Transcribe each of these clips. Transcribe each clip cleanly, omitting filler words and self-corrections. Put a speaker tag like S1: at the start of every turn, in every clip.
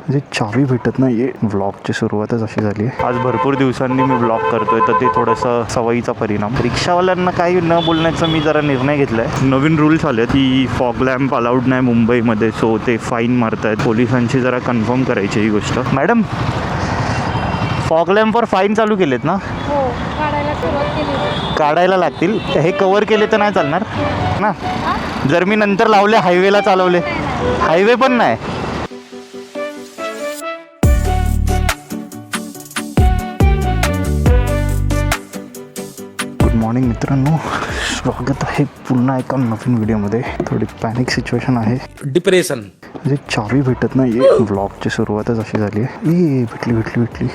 S1: म्हणजे चावी भेटत नाही. व्लॉगची सुरुवातच अशी झाली आहे. आज भरपूर दिवसांनी मी व्लॉग करतोय, तर ते थोडंसं सवयीचा परिणाम. रिक्षावाल्यांना काही न बोलण्याचा मी जरा निर्णय घेतलाय. नवीन रूल्स आले की फॉग लॅम्प अलाउड नाही मुंबईमध्ये, सो ते फाईन मारतायत. पोलिसांची जरा कन्फर्म करायची ही गोष्ट. मॅडम, फॉग लॅम्पवर फाईन चालू केलेत ना?
S2: हो, काढायला सुरुवात केली.
S1: काढायला लागतील. हे कव्हर केले तर नाही चालणार ना? जर मी नंतर लावले, हायवेला चालवले, हायवे पण नाही. गुड मॉर्निंग मित्रांनो, स्वागत आहे पुन्हा एका नवीन व्हिडिओमध्ये. थोडी पॅनिक सिच्युएशन आहे.
S3: डिप्रेशन
S1: म्हणजे चावी भेटत नाही. व्लॉगची सुरुवातच अशी झाली आहे. भेटली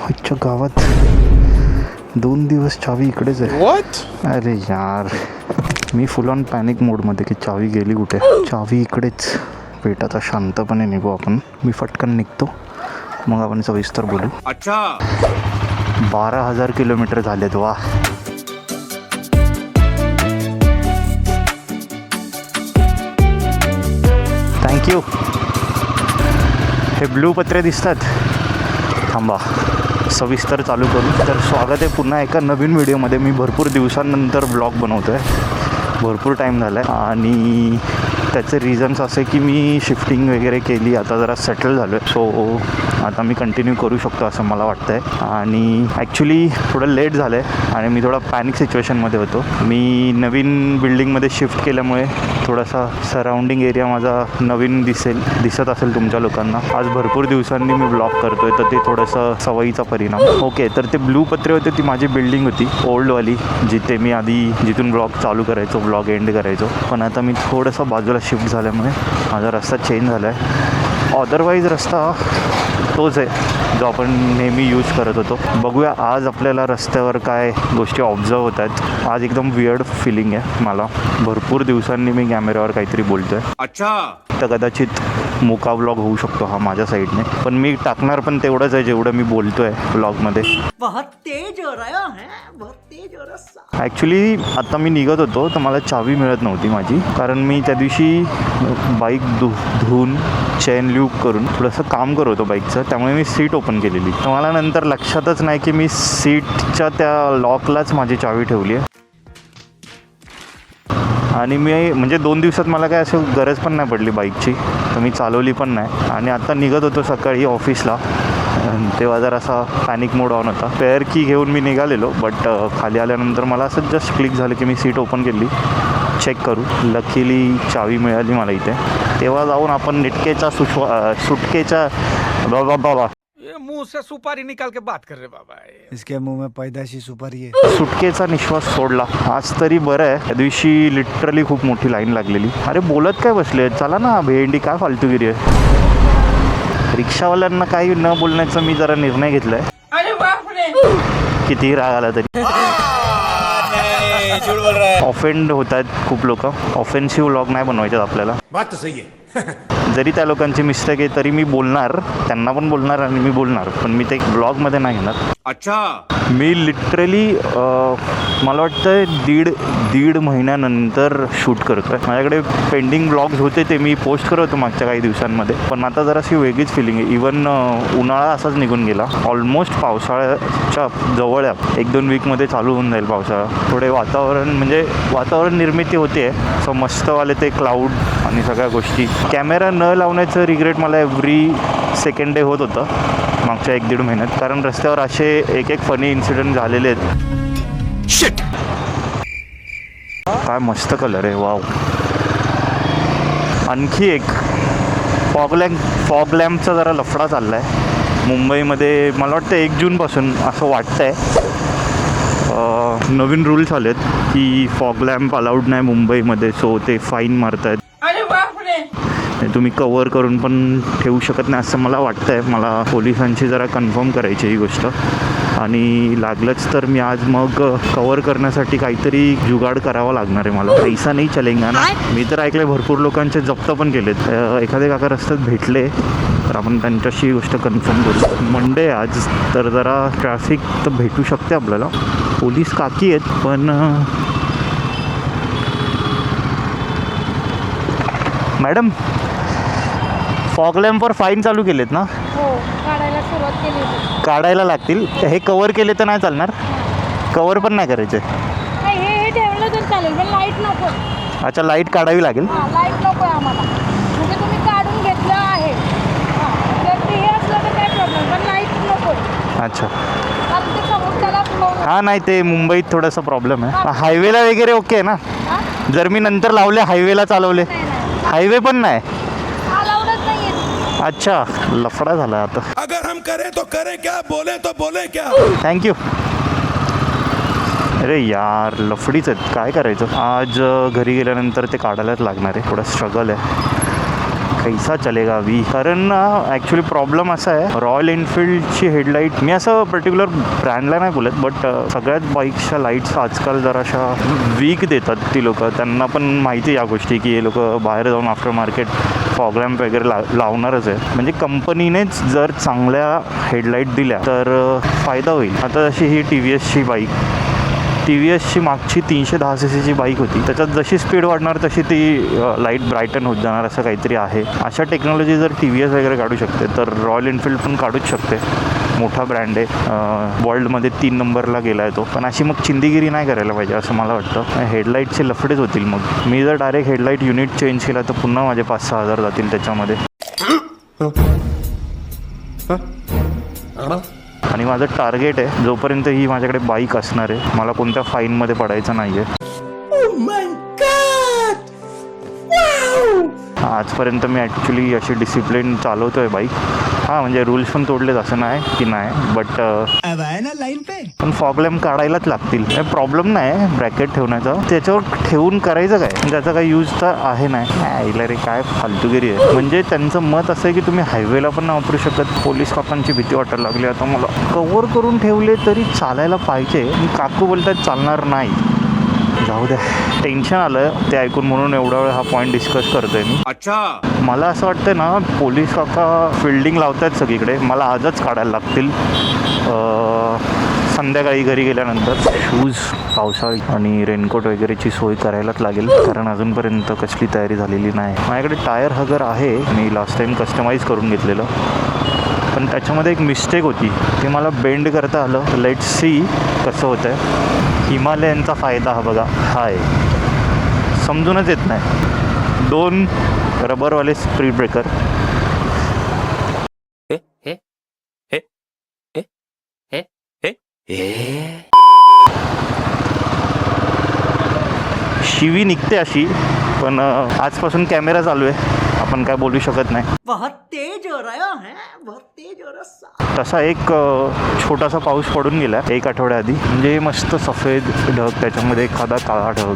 S1: आजच्या गावात 2 दिवस चावी इकडेच आहे. अरे यार, मी फुल ऑन पॅनिक मोडमध्ये की चावी गेली कुठे. चावी इकडेच. वेट, आता शांतपणे निघू आपण. मी फटकन निघतो, मग आपण सविस्तर बोलू.
S3: अच्छा,
S1: 12,000 किलोमीटर झालेत. वा, थँक्यू. हे ब्लू पत्रे दिसतात. थांबा, सविस्तर चालू करू. तर स्वागत आहे पुन्हा एका नवीन व्हिडिओमध्ये. मी भरपूर दिवसांनंतर ब्लॉग बनवतो आहे. भरपूर टाईम झाला आहे आणि त्याचे रिझन्स असे की मी शिफ्टिंग वगैरे केली, आता जरा सेटल झालो आहे. सो आता मी कंटिन्यू करू शकतो असं मला वाटतं आहे. आणि ॲक्च्युली थोडं लेट झालं आहे आणि मी थोडा पॅनिक सिच्युएशनमध्ये होतो. मी नवीन बिल्डिंगमध्ये शिफ्ट केल्यामुळे थोडासा सराउंडिंग एरिया माझा नवीन दिसत असेल तुमच्या लोकांना. आज भरपूर दिवसांनी मी ब्लॉग करतो आहे, तर ते थोडंसं सवयीचा परिणाम. ओके, तर ते ब्लू पत्रे होते, ती माझी बिल्डिंग होती ओल्डवाली, जिथे मी जिथून ब्लॉग चालू करायचो, ब्लॉग एंड करायचो. पण आता मी थोडंसं बाजूला शिफ्ट झाल्यामुळे माझा रस्ता चेंज झाला आहे. अदरवाईज रस्ता तोच आहे जो आपण नेहमी यूज करत होतो. बघूया आज आपल्याला रस्त्यावर काय गोष्टी ऑब्झर्व होत आहेत. आज एकदम वियर्ड फिलिंग आहे मला. भरपूर दिवसांनी मी कॅमेऱ्यावर काहीतरी बोलतोय.
S3: अच्छा,
S1: तर कदाचित मोका व्लॉग होऊ शकतो हा माझ्या साईडने. पण मी टाकणार पण तेवढंच आहे जेवढं मी बोलतोय व्लॉगमध्ये. ॲक्च्युली आता मी निघत होतो तर मला चावी मिळत नव्हती माझी, कारण मी त्या दिवशी बाईक धुवून चेन ल्यूक करून थोडंसं काम करत होतो बाईकचं. त्यामुळे मी सीट ओपन केलेली. तर मला नंतर लक्षातच नाही की मी सीटच्या त्या लॉकलाच माझी चावी ठेवली आहे. आणि मी म्हणजे 2 दिवसात मला काय असं गरज पण नाही पडली बाईकची, तर मी चालवली पण नाही. आणि आता निघत होतो सकाळी ऑफिसला, तेव्हा जर असा पॅनिक मोड ऑन होता. स्पेअर की घेऊन मी निघालेलो, बट खाली आल्यानंतर मला असं जस्ट क्लिक झालं की मी सीट ओपन केली, चेक करू. लकीली चावी मिळाली मला इथे. तेव्हा जाऊन आपण सुटकेच्या बाबा
S3: ये मुंह से सुपारी निकाल के बात कर रहे बाबा.
S4: इसके मुंह में पैदाशी सुपारी है.
S1: सुटकेचा निश्वास सोडला. आज तरी बरं आहे. त्या दिवशी लिटरली खूप मोठी लाईन लागलेली. अरे बोलत काय बसले, चला ना भेंडी, काय फालतूगिरी आहे. रिक्षावाल्यांना काही न बोलण्याचा मी जरा निर्णय घेतलाय. कितीही राग आला तरी. ऑफेंड होत आहेत खूप लोक. ऑफेन्सिव्ह व्लॉग नाही बनवायचे आपल्याला.
S3: बात सही है.
S1: जरी त्या लोकांची मिस्टेक आहे तरी मी बोलणार, त्यांना पण बोलणार आणि मी बोलणार, पण मी ते ब्लॉगमध्ये नाही घेणार.
S3: अच्छा,
S1: मी लिटरली मला वाटतं दीड महिन्यानंतर शूट करतो आहे. माझ्याकडे पेंडिंग ब्लॉग्स होते, ते मी पोस्ट करत होतो मागच्या काही दिवसांमध्ये. पण आता जराशी वेगळीच फिलिंग आहे. इवन उन्हाळा असाच निघून गेला. ऑलमोस्ट पावसाळ्याच्या जवळ आहे. 1-2 वीकमध्ये चालू होऊन जाईल पावसाळा. थोडे वातावरण निर्मिती होते. सो मस्तवाले ते क्लाउड आणि सगळ्या गोष्टी. कॅमेरा न लावण्याचं रिग्रेट मला एव्हरी सेकंड डे होत होतं मागच्या 1-1.5 महिन्यात, कारण रस्त्यावर असे एक फनी इन्सिडेंट झालेले आहेत. शिट, काय मस्त कलर आहे. वाव. आणखी एक फॉग लॅम्पचा जरा लफडा चालला आहे मुंबईमध्ये. मला वाटतं 1 जूनपासून असं वाटतं आहे नवीन रूल्स आलेत की फॉग लॅम्प अलाउड नाही मुंबईमध्ये, सो ते फाईन मारतायत. तुम्ही कवर करून पण ठेवू शकत नाही असं मला वाटतं आहे. मला पोलिसांची जरा कन्फर्म करायची ही गोष्ट. आणि लागलंच तर मी आज मग कवर करण्यासाठी काहीतरी जुगाड करावा लागणार आहे मला. पैसा नाही चलेंगा ना. मी तर ऐकलं भरपूर लोकांचे जप्त पण केलेत. एखादे काका रस्त्यात भेटले तर आपण त्यांच्याशी ही गोष्ट कन्फर्म करू. मंडे आज, तर जरा ट्रॅफिक तर भेटू शकते आपल्याला. पोलीस काकी आहेत पण मॅडम फॉग लॅम्पवर फाईन चालू केलेत ना?
S2: हो, काढायला सुरुवात केली होती.
S1: काढायला लागतील. हे कवर केले तर नाही चालणार? कवर पण नाही करायचे?
S2: नाही, हे ठेवलं तर चालेल, पण लाईट नको.
S1: अच्छा, लाईट काढावी लागेल.
S2: हां, लाईट नको आहे आम्हाला. म्हणजे तुम्ही काढून घेतलं आहे. हां, जर ते हे असलं तर काय प्रॉब्लेम, पण लाईट नको.
S1: अच्छा.
S2: कारण ते समोरच्याला flow-
S1: हां, नाही ते मुंबईत थोडासा प्रॉब्लेम आहे. हायवेला वगैरे ओके आहे ना?
S2: हां?
S1: जर मी नंतर लावले हायवेला चालवले,
S2: नाही, नाही.
S1: हायवे पण नाही.
S2: अलाउडच नाही आहे.
S1: अच्छा, लफडा झाला आता.
S3: अगर हम करें तो करें क्या, बोले तो बोले क्या.
S1: थँक्यू. अरे यार, लफडीच आहेत, काय करायचं. आज घरी गेल्यानंतर ते काढायलाच लागणार आहे. थोडा स्ट्रगल आहे. कैसा चलेगा अभी. कारण ॲक्च्युली प्रॉब्लेम असा आहे, रॉयल एनफिल्डची हेडलाईट, मी असं पर्टिक्युलर ब्रँडला नाही बोलत, बट सगळ्याच बाईक्सच्या लाईट्स आजकाल जराशा वीक देतात ती लोकं. त्यांना पण माहिती या गोष्टी की हे लोक बाहेर जाऊन आफ्टर मार्केट फॉग लॅम्प वगैरे लावणारच आहे. म्हणजे कंपनीनेच जर चांगल्या हेडलाईट दिल्या तर फायदा होईल. आता जशी ही टी व्ही एसची बाईक, टी व्ही एसची मागची 310 cc बाईक होती, त्याच्यात जशी स्पीड वाढणार तशी ती लाईट ब्राईटन होत जाणार, असं काहीतरी आहे. अशा टेक्नॉलॉजी जर टी व्ही एस वगैरे काढू शकते तर रॉयल एनफिल्ड पण काढूच शकते. मोठा ब्रँड आहे, वर्ल्डमध्ये 3 नंबरला गेला आहे तो. पण अशी मग चिंदीगिरी नाही करायला पाहिजे असं मला वाटतं. हेडलाईटचे लफडेच होतील. मग मी जर डायरेक्ट हेडलाईट युनिट चेंज केला तर पुन्हा माझे 5-6 हजार जातील त्याच्यामध्ये. आणि माझं टार्गेट आहे, जोपर्यंत ही माझ्याकडे बाईक असणार आहे, मला कोणत्या फाईनमध्ये पडायचं नाही आहे. आजपर्यंत मी ॲक्च्युली अशी डिसिप्लिन चालवतो आहे बाईक. हां, म्हणजे रूल्स पण तोडलेत असं नाही की नाही, बट पण फॉग लॅम्प काढायलाच लागतील. प्रॉब्लेम नाही ब्रॅकेट ठेवण्याचा, त्याच्यावर ठेवून करायचं काय, त्याचा काही यूज तर आहे नाही. रे काय फालतूगिरी आहे. म्हणजे त्यांचं मत असं आहे की तुम्ही हायवेला पण नाही वापरू शकत. पोलीस काकांची भीती वाटायला लागली आता मला. कव्हर करून ठेवले तरी चालायला पाहिजे. काकू बोलतात चालणार नाही. जाऊ द्या, टेन्शन आलं ते ऐकून, म्हणून एवढा वेळ हा पॉईंट डिस्कस करतोय मी.
S3: अच्छा,
S1: मला असं वाटतं ना, पोलीस काका फिल्डिंग लावत आहेत सगळीकडे. मला आजच काढायला लागतील संध्याकाळी घरी गेल्यानंतर. शूज, पावसाळी आणि रेनकोट वगैरेची सोय करायलाच लागेल, कारण अजूनपर्यंत कसली तयारी झालेली नाही. माझ्याकडे टायर हगर आहे, मी लास्ट टाईम कस्टमाइज करून घेतलेलं, पण त्याच्यामध्ये एक मिस्टेक होती. ते मला बेंड करता आलं. लेट्स सी कसं होतं आहे. हिमालयनचा फायदा हा बघा, हा आहे, समजूनच येत नाही. 2 रबरवाले स्पीड ब्रेकर. शिवी निघते अशी, पण आजपासून कॅमेरा चालू आहे, आपण काय बोलू शकत नाही.
S5: बहुत तेज हो रहा है, बहुत तेज हो रहा.
S1: तसा एक छोटासा पाऊस पडून गेला 1 आठवड्याआधी. म्हणजे मस्त सफेद ढग, त्याच्यामध्ये एखादा काळा ढग,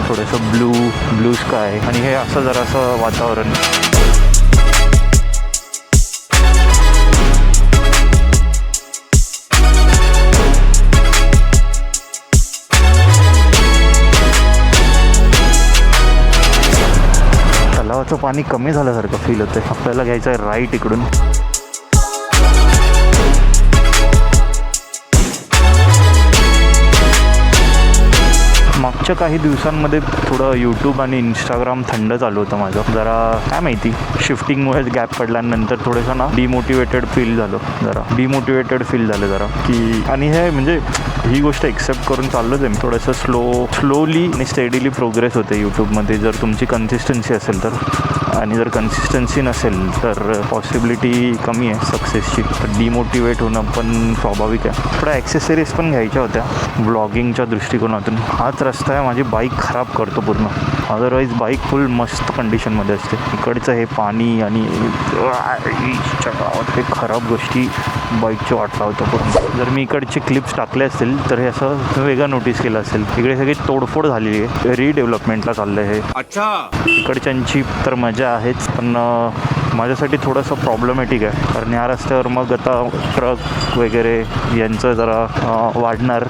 S1: थोडंसं ब्लू स्काय, आणि हे असं जरासं वातावरण. तलावाचं पाणी कमी झाल्यासारखं फील होतं. आपल्याला घ्यायचं आहे राईट इकडून. मागच्या काही दिवसांमध्ये थोडं यूट्यूब आणि इंस्टाग्राम थंड चालू होतं माझं. जरा काय माहिती, शिफ्टिंगमुळेच गॅप पडल्यानंतर थोडंसं ना डिमोटिवेटेड फील झालं जरा की. आणि हे म्हणजे ही गोष्ट एक्सेप्ट करून चाललोच आहे मी. थोडंसं स्लोली आणि स्टेडीली प्रोग्रेस होते यूट्यूबमध्ये, जर तुमची कन्सिस्टन्सी असेल तर. आणि जर कन्सिस्टन्सी नसेल तर पॉसिबिलिटी कमी आहे सक्सेसची. तर डिमोटिवेट होणं पण स्वाभाविक आहे. थोड्या ॲक्सेसरीज पण घ्यायच्या होत्या ब्लॉगिंगच्या दृष्टिकोनातून. हाच रस्ता आहे, माझी बाईक खराब करतो पूर्ण. अदरवाईज बाईक फुल मस्त कंडिशनमध्ये असते. इकडचं हे पाणी आणि गावात हे खराब गोष्टी बाईकची वाट लावतो पूर्ण. जर मी इकडचे क्लिप्स टाकले असतील तर हे असं वेगळं नोटीस केलं असेल. इकडे सगळी तोडफोड झालेली आहे, रिडेव्हलपमेंटला चाललं आहे हे.
S3: अच्छा,
S1: इकडच्यांची तर मजा आहेच, पण माझ्यासाठी थोडंसं प्रॉब्लेमॅटिक आहे. कारण या रस्त्यावर मग आता ट्रक वगैरे यांचं जरा वाढणार.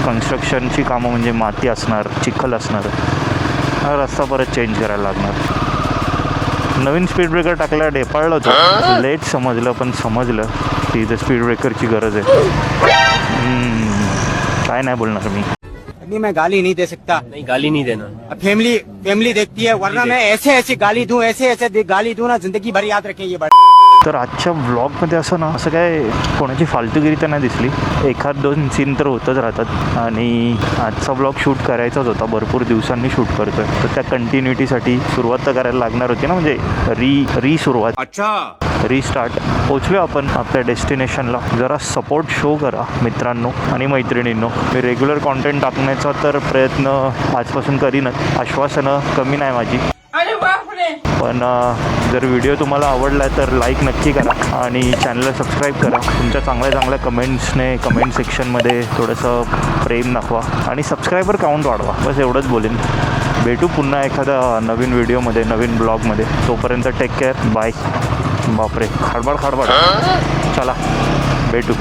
S1: कन्स्ट्रक्शनची कामं म्हणजे माती असणार, चिखल असणार. हा रस्ता परत चेंज करायला लागणार. नवीन स्पीड ब्रेकर टाकला, ढेपाळलं होतं. लेट समजलं, पण समजलं की इथे स्पीड ब्रेकरची गरज आहे. काय नाही बोलणार मी.
S6: नहीं मैं गाली नहीं दे सकता।
S7: नहीं गाली नहीं देना।
S6: अब फैमिली फैमिली देखती है, वरना मैं ऐसे ऐसे गाली दूं, ऐसे ऐसे गाली दूं ना, जिंदगी भर याद रखें ये बात।
S1: तर आजच्या व्लॉगमध्ये असं ना, असं काय कोणाची फालतूगिरी तर नाही दिसली. एखाद दोन सीन तर होतच राहतात आणि आजचा व्लॉग शूट करायचाच होता. भरपूर दिवसांनी शूट करतोय, तर त्या कंटिन्युटीसाठी सुरुवात तर करायला लागणार होती ना, म्हणजे री सुरुवात. अच्छा, रिस्टार्ट. पोचलो आपण आपल्या डेस्टिनेशनला. जरा सपोर्ट शो करा मित्रांनो आणि मैत्रिणींनो. मी रेग्युलर कॉन्टेंट टाकण्याचा तर प्रयत्न आजपासून करीनच. आश्वासनं कमी नाही माझी. पण जर व्हिडिओ तुम्हाला आवडला तर लाईक नक्की करा आणि चॅनलला सबस्क्राईब करा. तुमच्या चांगल्या चांगल्या कमेंट्सने कमेंट सेक्शनमध्ये थोडंसं प्रेम दाखवा आणि सबस्क्रायबर काउंट वाढवा. बस एवढंच बोलेन. भेटू पुन्हा एखादा नवीन व्हिडिओमध्ये, नवीन ब्लॉगमध्ये. तोपर्यंत टेक केअर. बाय. बापरे, खाडबाड. चला भेटू.